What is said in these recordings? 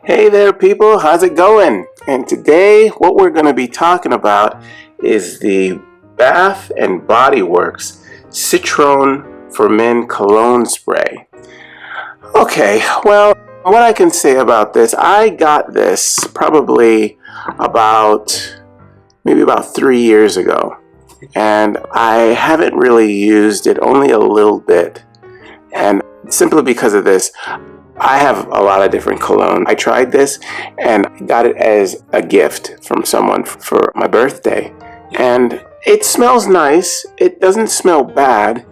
Hey there, people. How's it going? And today, what we're going to be talking about is the Bath and Body Works Citron for Men Cologne Spray. Okay, well, what I can say about this, I got this probably maybe about 3 years ago. And I haven't really used it, only a little bit. And simply because of this, I have a lot of different cologne. I tried this and got it as a gift from someone for my birthday. And it smells nice. It doesn't smell bad.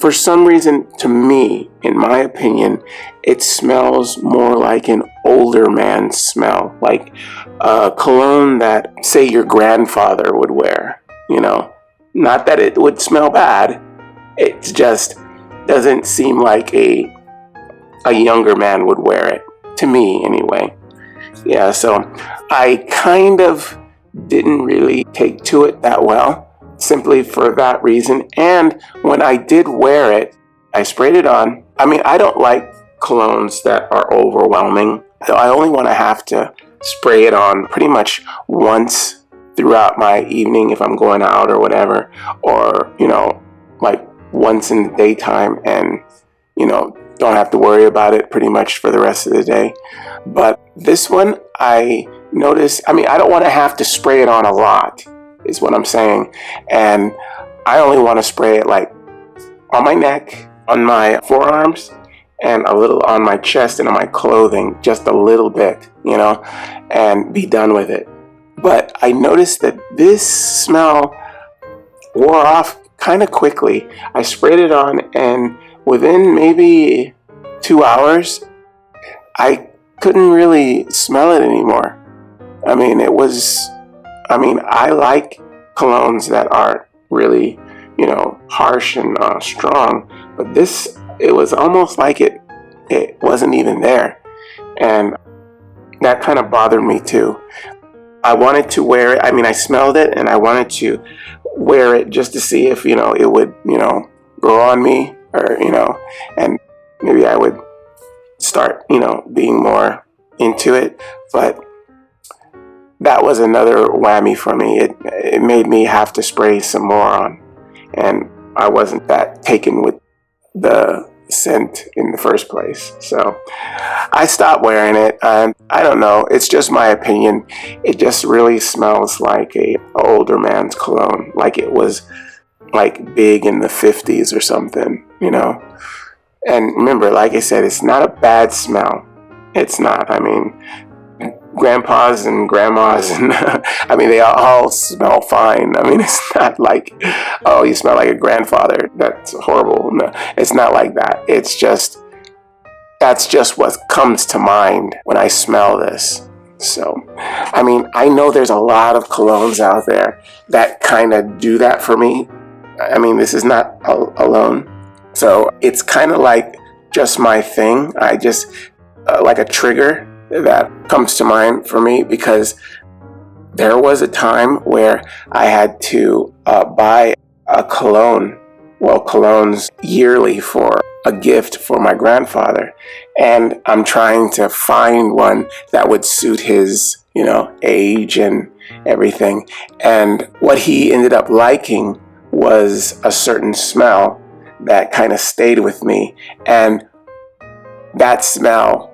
For some reason, to me, in my opinion, it smells more like an older man's smell. Like a cologne that, say, your grandfather would wear, you know. Not that it would smell bad. It just doesn't seem like a younger man would wear it, to me anyway. Yeah, so I kind of didn't really take to it that well, simply for that reason. And when I did wear it, I sprayed it on. I mean, I don't like colognes that are overwhelming, so I only want to have to spray it on pretty much once throughout my evening if I'm going out or whatever, or, like once in the daytime, and, don't have to worry about it pretty much for the rest of the day. But this one, I noticed, I don't want to have to spray it on a lot, is what I'm saying. And I only want to spray it like on my neck, on my forearms, and a little on my chest and on my clothing, just a little bit, and be done with it. But I noticed that this smell wore off kind of quickly. I sprayed it on, and within maybe 2 hours, I couldn't really smell it anymore. I like colognes that aren't really, harsh and strong, but this, it was almost like it wasn't even there. And that kind of bothered me too. I wanted to wear it. I smelled it and I wanted to wear it just to see if, it would, grow on me, or, and maybe I would start, being more into it. But that was another whammy for me. It made me have to spray some more on. And I wasn't that taken with the scent in the first place. So I stopped wearing it, and I don't know, it's just my opinion. It just really smells like a older man's cologne, like it was like big in the 50s or something, And remember, like I said, it's not a bad smell. It's not. Grandpas and grandmas, and they all smell fine. It's not like, oh, you smell like a grandfather. That's horrible. No, it's not like that. That's just what comes to mind when I smell this. So, I know there's a lot of colognes out there that kind of do that for me. This is not alone. So it's kind of like just my thing. I just, like a trigger that comes to mind for me, because there was a time where I had to buy a cologne, colognes yearly for a gift for my grandfather. And I'm trying to find one that would suit his, age and everything. And what he ended up liking was a certain smell that kind of stayed with me. And that smell,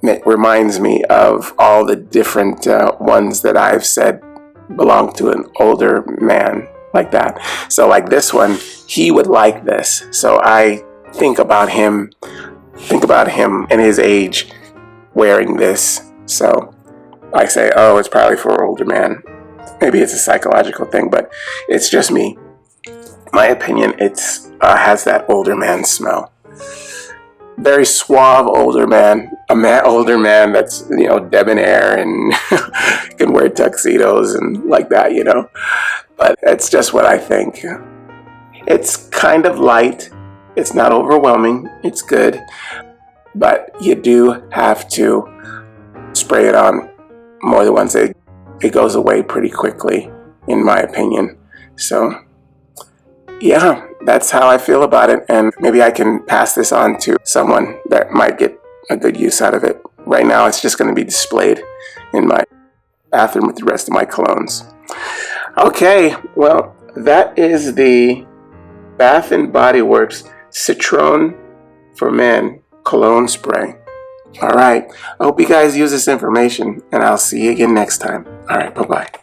it reminds me of all the different ones that I've said belong to an older man like that. So like this one, he would like this. So I think about him and his age wearing this. So I say, oh, it's probably for an older man. Maybe it's a psychological thing, but it's just me. My opinion, it's has that older man smell. Very suave older man, older man that's, debonair and can wear tuxedos and like that, But it's just what I think. It's kind of light. It's not overwhelming. It's good. But you do have to spray it on more than once. It goes away pretty quickly, in my opinion. So, yeah, that's how I feel about it. And maybe I can pass this on to someone that might get a good use out of it. right now it's just going to be displayed in my bathroom with the rest of my colognes. Okay, well, that is the Bath and Body Works Citron for Men cologne spray. All right, I hope you guys use this information, and I'll see you again next time. All right, bye-bye.